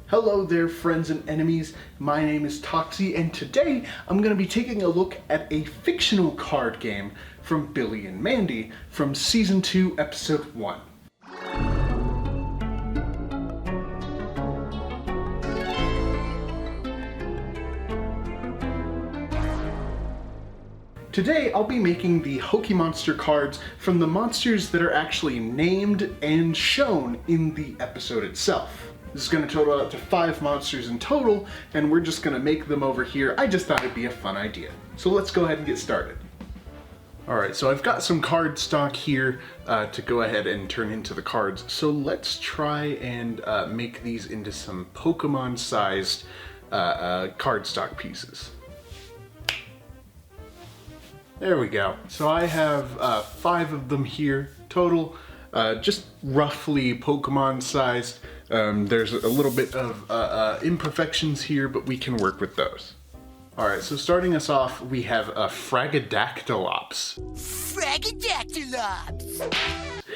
Hello there, friends and enemies. My name is Toxy, and today I'm going to be taking a look at a fictional card game from Billy and Mandy from Season 2, Episode 1. Today I'll be making the Hokey Monster cards from the monsters that are actually named and shown in the episode itself. This is going to total out to 5 monsters in total, and we're just going to make them over here. I just thought it'd be a fun idea. So let's go ahead and get started. Alright, so I've got some card stock here to go ahead and turn into the cards. So let's try and make these into some Pokemon-sized card stock pieces. There we go. So I have 5 of them here total, just roughly Pokemon sized. There's a little bit of imperfections here, but we can work with those. Alright, so starting us off, we have a Fragadactylops. Fragadactylops!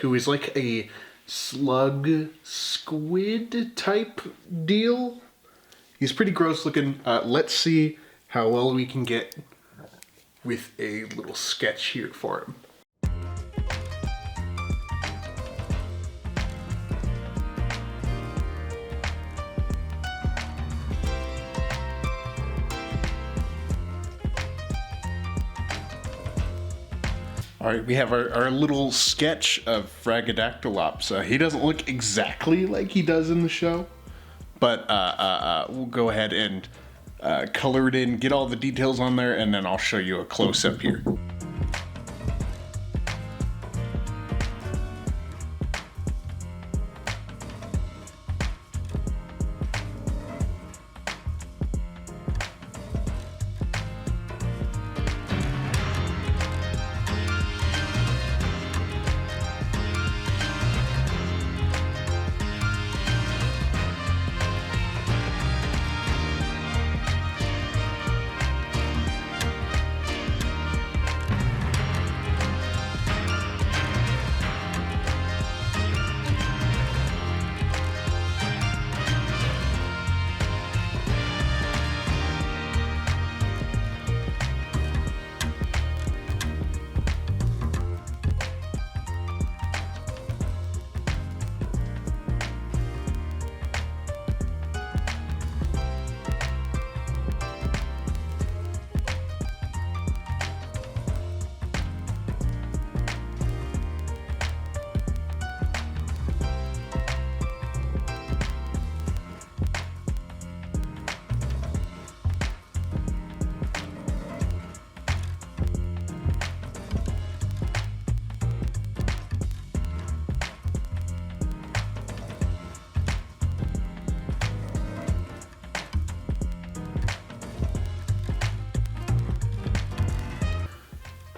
Who is like a slug squid type deal. He's pretty gross looking. Let's see how well we can get with a little sketch here for him. Alright, we have our little sketch of Fragadactylops. He doesn't look exactly like he does in the show, but we'll go ahead and color it in, get all the details on there, and then I'll show you a close-up here.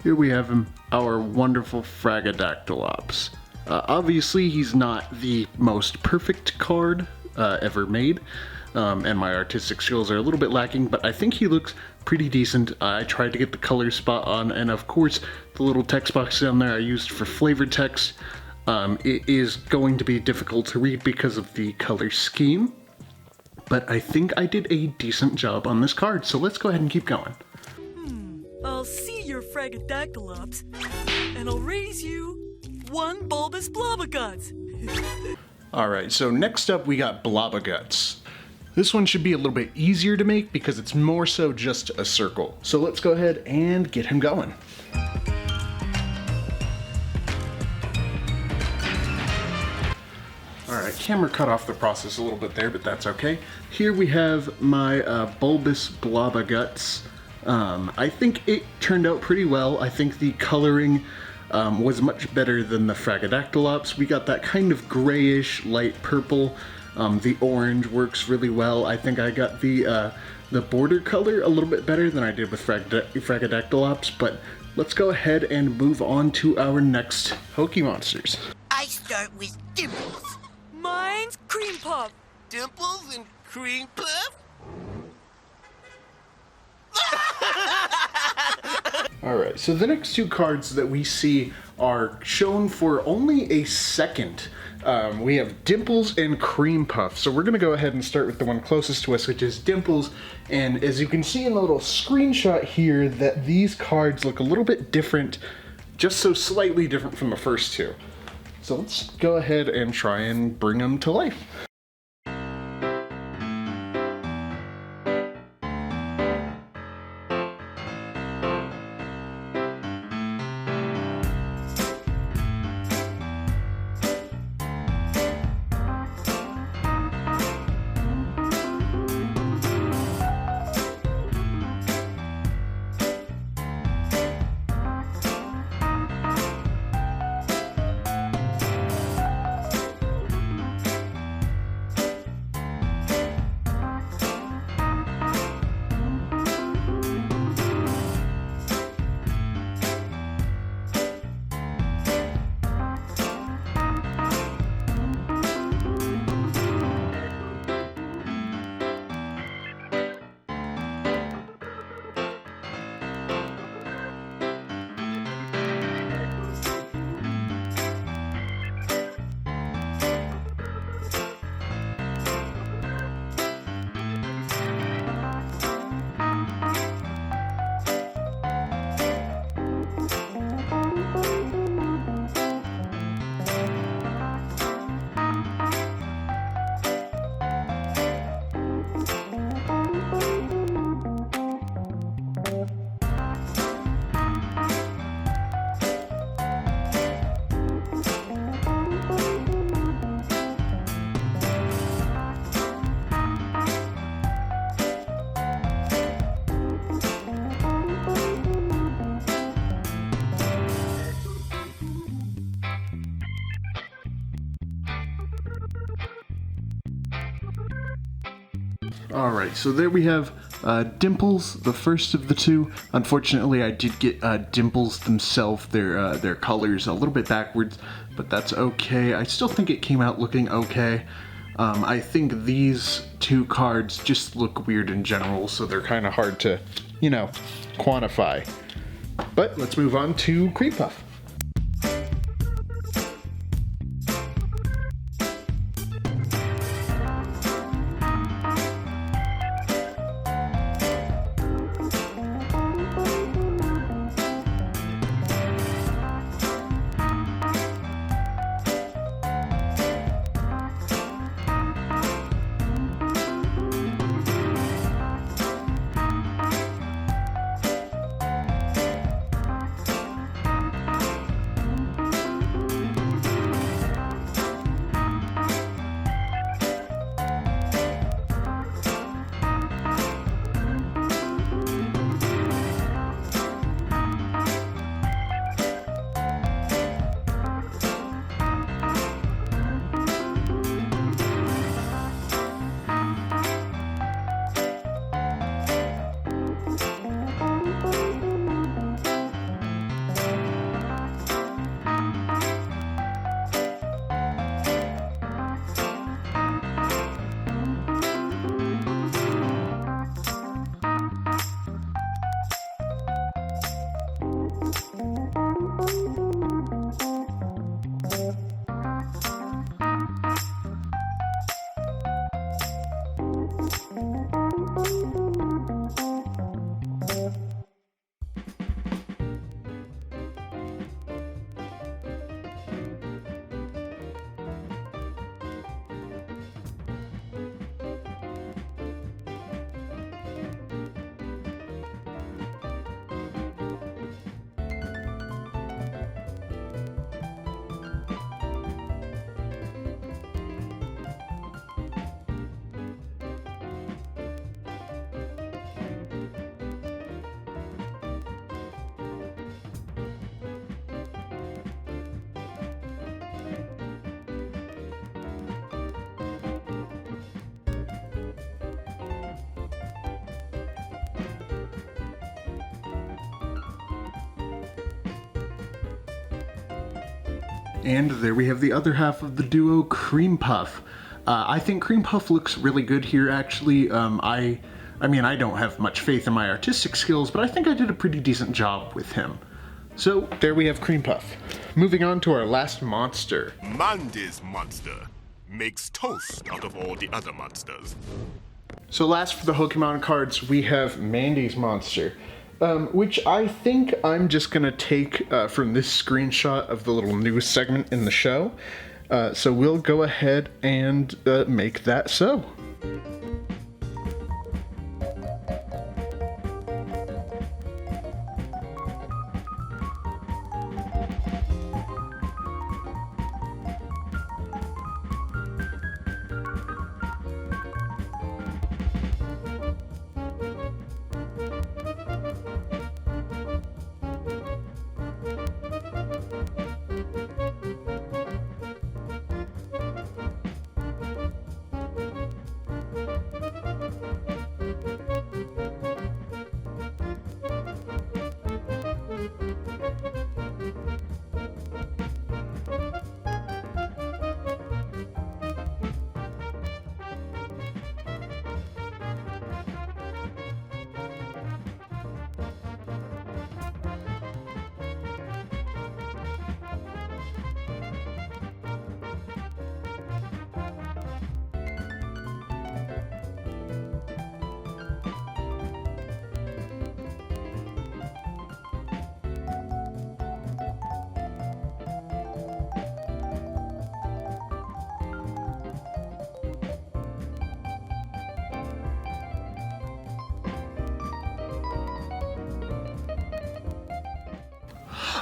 Here we have him, our wonderful Fragadactylops. Obviously, he's not the most perfect card ever made, and my artistic skills are a little bit lacking, but I think he looks pretty decent. I tried to get the color spot on, and of course, the little text box down there I used for flavor text. It is going to be difficult to read because of the color scheme, but I think I did a decent job on this card, so let's go ahead and keep going. I'll see your Fragadactylops, and I'll raise you 1 bulbous Blobaguts. Alright, so next up we got Blobaguts. This one should be a little bit easier to make because it's more so just a circle. So let's go ahead and get him going. Alright, camera cut off the process a little bit there, but that's okay. Here we have my bulbous Blobaguts. I think it turned out pretty well. I think the coloring was much better than the Fragadactylops. We got that kind of grayish light purple. The orange works really well. I think I got the border color a little bit better than I did with Fragadactylops, but let's go ahead and move on to our next Hokey Monsters. I start with Dimples. Mine's Cream Puff. Dimples and Cream Puff? Alright, so the next 2 cards that we see are shown for only a second. We have Dimples and Cream Puff. So we're gonna go ahead and start with the one closest to us, which is Dimples. And as you can see in the little screenshot here, that these cards look a little bit different, just so slightly different from the first two. So let's go ahead and try and bring them to life. Alright, so there we have Dimples, the first of the two. Unfortunately, I did get Dimples themselves, their colors a little bit backwards, but that's okay. I still think it came out looking okay. I think these two cards just look weird in general, so they're kind of hard to, you know, quantify. But let's move on to Cream Puff. And there we have the other half of the duo, Cream Puff. I think Cream Puff looks really good here, actually. I mean, I don't have much faith in my artistic skills, but I think I did a pretty decent job with him. So there we have Cream Puff. Moving on to our last monster. Mandy's monster makes toast out of all the other monsters. So last for the Hokey Mon cards, we have Mandy's monster, which I think I'm just gonna take from this screenshot of the little news segment in the show. So we'll go ahead and make that so.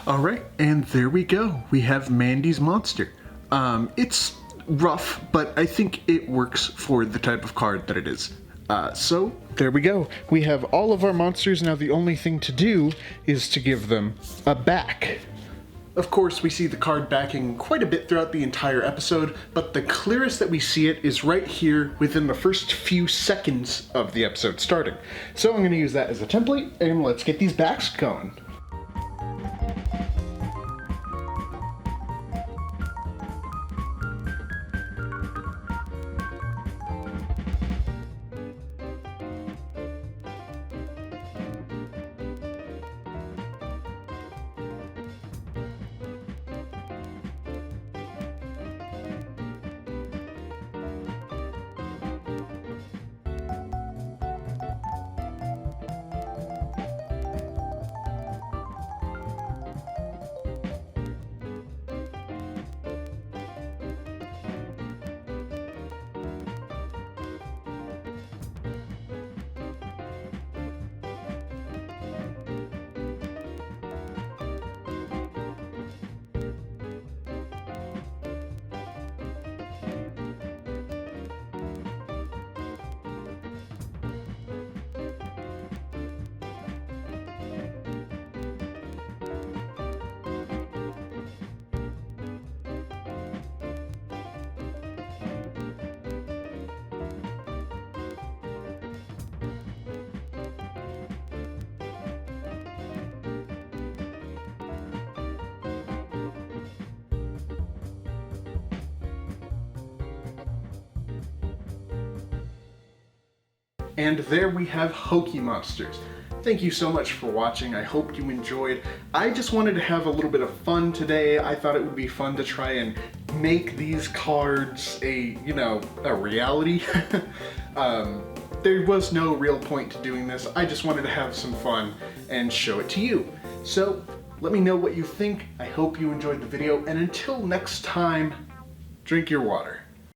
Alright, and there we go. We have Mandy's monster. It's rough, but I think it works for the type of card that it is. So, there we go. We have all of our monsters. Now the only thing to do is to give them a back. Of course, we see the card backing quite a bit throughout the entire episode, but the clearest that we see it is right here within the first few seconds of the episode starting. So I'm going to use that as a template, and let's get these backs going. And there we have Hokey Monsters. Thank you so much for watching. I hope you enjoyed. I just wanted to have a little bit of fun today. I thought it would be fun to try and make these cards a reality. There was no real point to doing this. I just wanted to have some fun and show it to you. So let me know what you think. I hope you enjoyed the video, and until next time, drink your water.